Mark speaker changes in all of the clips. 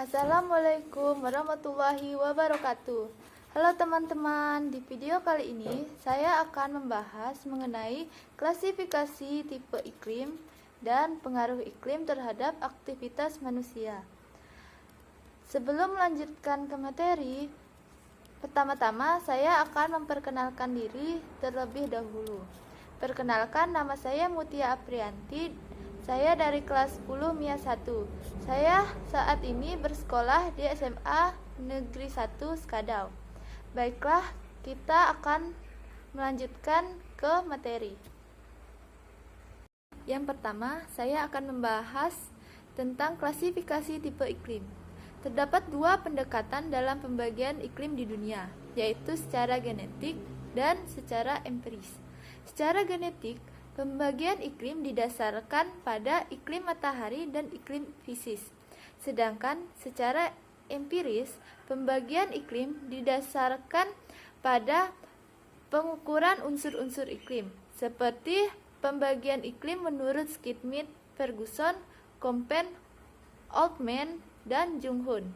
Speaker 1: Assalamualaikum warahmatullahi wabarakatuh. Halo teman-teman, di video kali ini saya akan membahas mengenai klasifikasi tipe iklim dan pengaruh iklim terhadap aktivitas manusia. Sebelum melanjutkan ke materi, pertama-tama saya akan memperkenalkan diri terlebih dahulu. Perkenalkan, nama saya Mutia Aprianti. Saya dari kelas 10 MIA 1. Saya saat ini bersekolah di SMA Negeri 1 Skadau. Baiklah, kita akan melanjutkan ke materi. Yang pertama, saya akan membahas tentang klasifikasi tipe iklim. Terdapat dua pendekatan dalam pembagian iklim di dunia, yaitu secara genetik dan secara empiris. Secara genetik, pembagian iklim didasarkan pada iklim matahari dan iklim fisis. Sedangkan secara empiris, pembagian iklim didasarkan pada pengukuran unsur-unsur iklim, seperti pembagian iklim menurut Schmidt, Ferguson, Köppen, Altman, dan Junghun.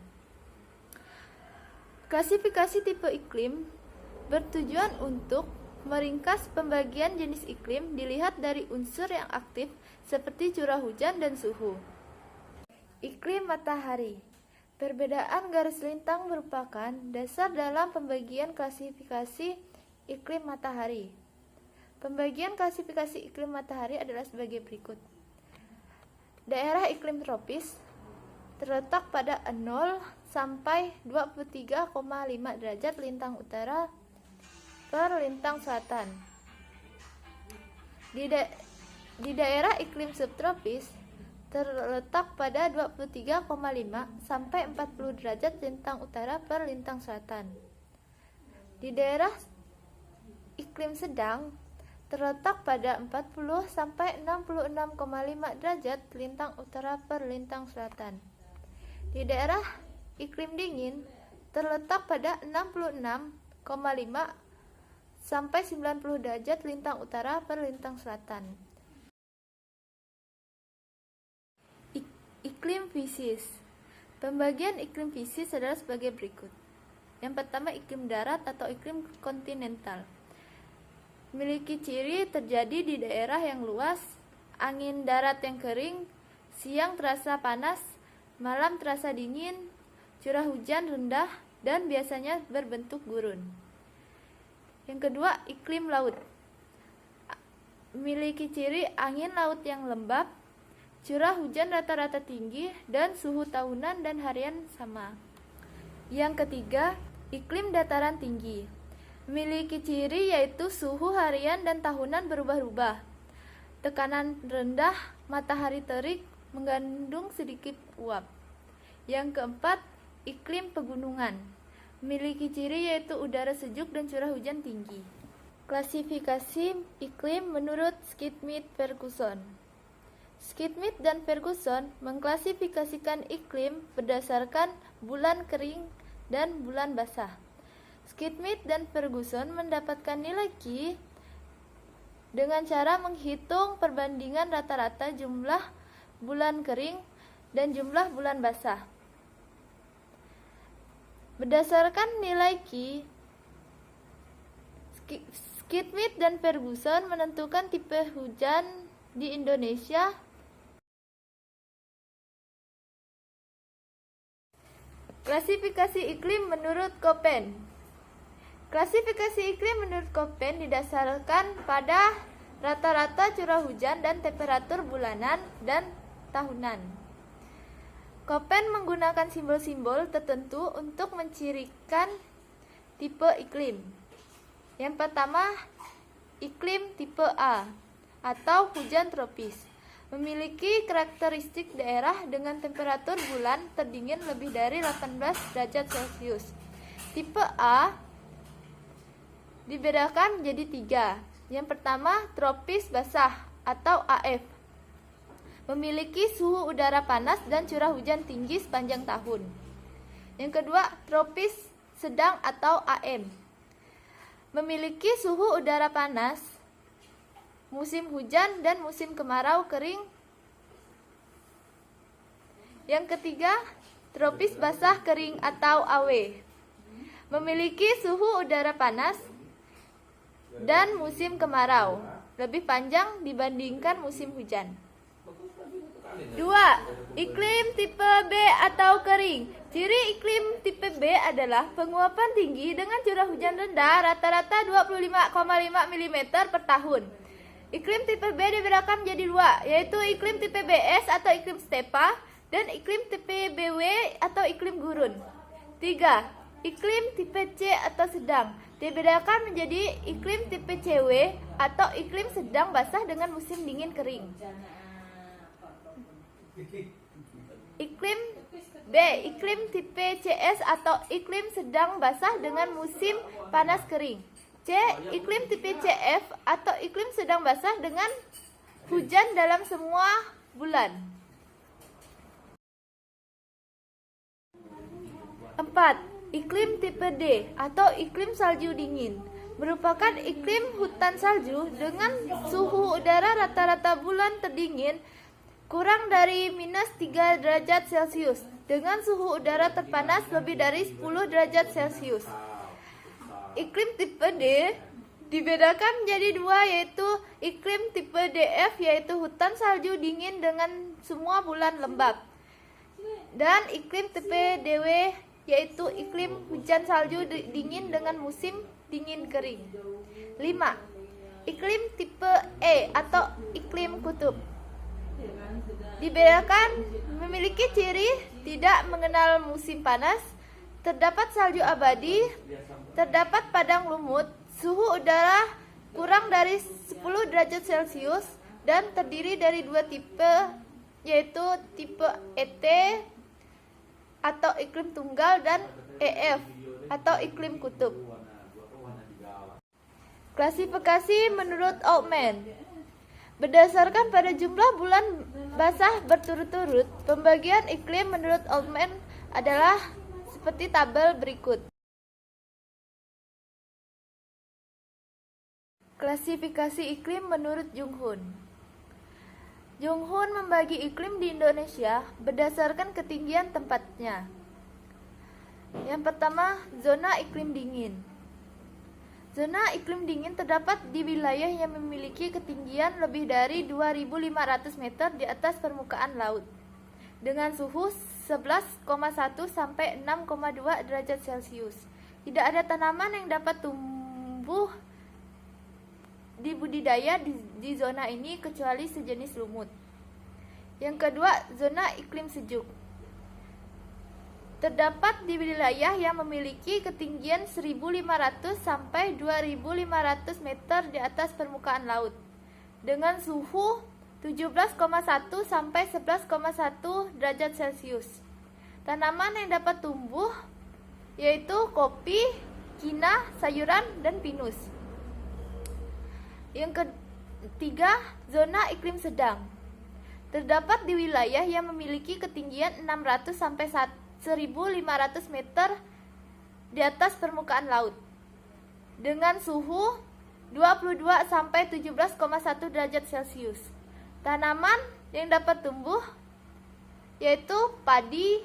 Speaker 1: Klasifikasi tipe iklim bertujuan untuk meringkas pembagian jenis iklim dilihat dari unsur yang aktif seperti curah hujan dan suhu. Iklim matahari. Perbedaan garis lintang merupakan dasar dalam pembagian klasifikasi iklim matahari. Pembagian klasifikasi iklim matahari adalah sebagai berikut. Daerah iklim tropis terletak pada 0 sampai 23,5 derajat lintang utara per lintang selatan. Di daerah iklim subtropis terletak pada 23,5 sampai 40 derajat lintang utara per lintang selatan. Di daerah iklim sedang terletak pada 40 sampai 66,5 derajat lintang utara per lintang selatan. Di daerah iklim dingin terletak pada 66,5 sampai 90 derajat lintang utara per lintang selatan. Iklim fisis. Pembagian iklim fisis adalah sebagai berikut. Yang pertama, iklim darat atau iklim kontinental. Memiliki ciri terjadi di daerah yang luas, angin darat yang kering, siang terasa panas, malam terasa dingin, curah hujan rendah, dan biasanya berbentuk gurun. Yang kedua, iklim laut. Memiliki ciri angin laut yang lembab, curah hujan rata-rata tinggi, dan suhu tahunan dan harian sama. Yang ketiga, iklim dataran tinggi. Memiliki ciri yaitu suhu harian dan tahunan berubah-ubah. Tekanan rendah, matahari terik, mengandung sedikit uap. Yang keempat, iklim pegunungan. Memiliki ciri yaitu udara sejuk dan curah hujan tinggi. Klasifikasi iklim menurut Schmidt, Ferguson. Schmidt dan Ferguson mengklasifikasikan iklim berdasarkan bulan kering dan bulan basah. Schmidt dan Ferguson mendapatkan nilai Q dengan cara menghitung perbandingan rata-rata jumlah bulan kering dan jumlah bulan basah. Berdasarkan nilai Q, Schmidt dan Ferguson menentukan tipe hujan di Indonesia. Klasifikasi iklim menurut Köppen. Klasifikasi iklim menurut Köppen didasarkan pada rata-rata curah hujan dan temperatur bulanan dan tahunan. Köppen menggunakan simbol-simbol tertentu untuk mencirikan tipe iklim. Yang pertama, iklim tipe A atau hujan tropis. Memiliki karakteristik daerah dengan temperatur bulan terdingin lebih dari 18 derajat Celcius. Tipe A dibedakan menjadi 3. Yang pertama, tropis basah atau AF. Memiliki suhu udara panas dan curah hujan tinggi sepanjang tahun. Yang kedua, tropis sedang atau AM. Memiliki suhu udara panas, musim hujan dan musim kemarau kering. Yang ketiga, tropis basah kering atau AW. Memiliki suhu udara panas dan musim kemarau lebih panjang dibandingkan musim hujan. 2. Iklim tipe B atau kering. Ciri iklim tipe B adalah penguapan tinggi dengan curah hujan rendah rata-rata 25,5 mm per tahun. Iklim tipe B dibedakan menjadi dua, yaitu iklim tipe BS atau iklim stepa dan iklim tipe BW atau iklim gurun. 3. Iklim tipe C atau sedang dibedakan menjadi iklim tipe CW atau iklim sedang basah dengan musim dingin kering. Iklim B, iklim tipe CS atau iklim sedang basah dengan musim panas kering. C, iklim tipe CF atau iklim sedang basah dengan hujan dalam semua bulan. 4. Iklim tipe D atau iklim salju dingin merupakan iklim hutan salju dengan suhu udara rata-rata bulan terdingin kurang dari -3 derajat Celcius dengan suhu udara terpanas lebih dari 10 derajat Celcius. Iklim tipe D dibedakan menjadi dua, yaitu iklim tipe DF yaitu hutan salju dingin dengan semua bulan lembab, dan iklim tipe DW yaitu iklim hujan salju dingin dengan musim dingin kering. 5. Iklim tipe E atau iklim kutub dibedakan memiliki ciri tidak mengenal musim panas, terdapat salju abadi, terdapat padang lumut, suhu udara kurang dari 10 derajat Celcius, dan terdiri dari dua tipe, yaitu tipe ET atau iklim tunggal dan EF atau iklim kutub. Klasifikasi menurut Altman. Berdasarkan pada jumlah bulan basah berturut-turut, pembagian iklim menurut Altman adalah seperti tabel berikut. Klasifikasi iklim menurut Junghun. Junghun membagi iklim di Indonesia berdasarkan ketinggian tempatnya. Yang pertama, zona iklim dingin. Zona iklim dingin terdapat di wilayah yang memiliki ketinggian lebih dari 2.500 meter di atas permukaan laut, dengan suhu 11,1 sampai 6,2 derajat Celcius. Tidak ada tanaman yang dapat tumbuh di budidaya di zona ini kecuali sejenis lumut. Yang kedua, zona iklim sejuk. Terdapat di wilayah yang memiliki ketinggian 1.500 sampai 2.500 meter di atas permukaan laut, dengan suhu 17,1 sampai 11,1 derajat Celcius. Tanaman yang dapat tumbuh yaitu kopi, kina, sayuran, dan pinus. Yang ketiga, zona iklim sedang. Terdapat di wilayah yang memiliki ketinggian 600 sampai 1.500 meter di atas permukaan laut, dengan suhu 22 sampai 17,1 derajat Celcius. Tanaman yang dapat tumbuh yaitu padi,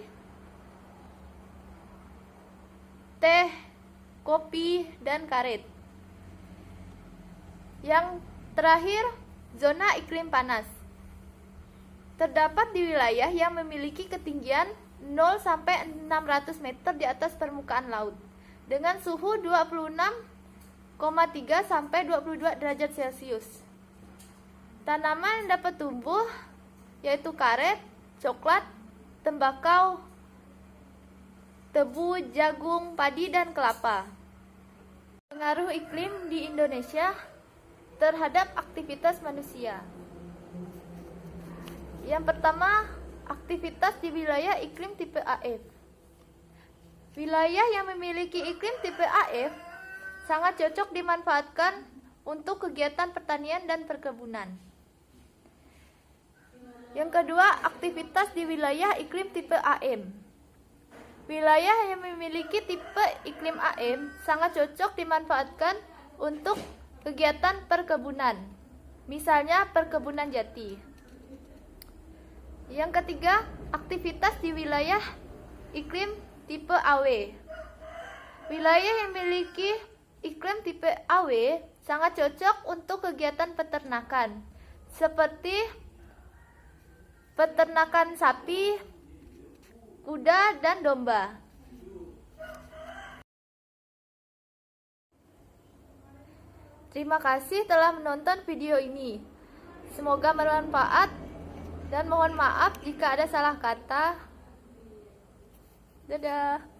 Speaker 1: teh, kopi, dan karet. Yang terakhir, zona iklim panas. Terdapat di wilayah yang memiliki ketinggian 0 sampai 600 meter di atas permukaan laut, dengan suhu 26,3 sampai 22 derajat Celcius. Tanaman yang dapat tumbuh yaitu karet, coklat, tembakau, tebu, jagung, padi, dan kelapa. Pengaruh iklim di Indonesia terhadap aktivitas manusia. Yang pertama, aktivitas di wilayah iklim tipe AF. Wilayah yang memiliki iklim tipe AF sangat cocok dimanfaatkan untuk kegiatan pertanian dan perkebunan. Yang kedua, aktivitas di wilayah iklim tipe AM. Wilayah yang memiliki tipe iklim AM sangat cocok dimanfaatkan untuk kegiatan perkebunan, misalnya perkebunan jati. Yang ketiga, aktivitas di wilayah iklim tipe AW. Wilayah yang memiliki iklim tipe AW sangat cocok untuk kegiatan peternakan, seperti peternakan sapi, kuda, dan domba. Terima kasih telah menonton video ini. Semoga bermanfaat dan mohon maaf jika ada salah kata. Dadah.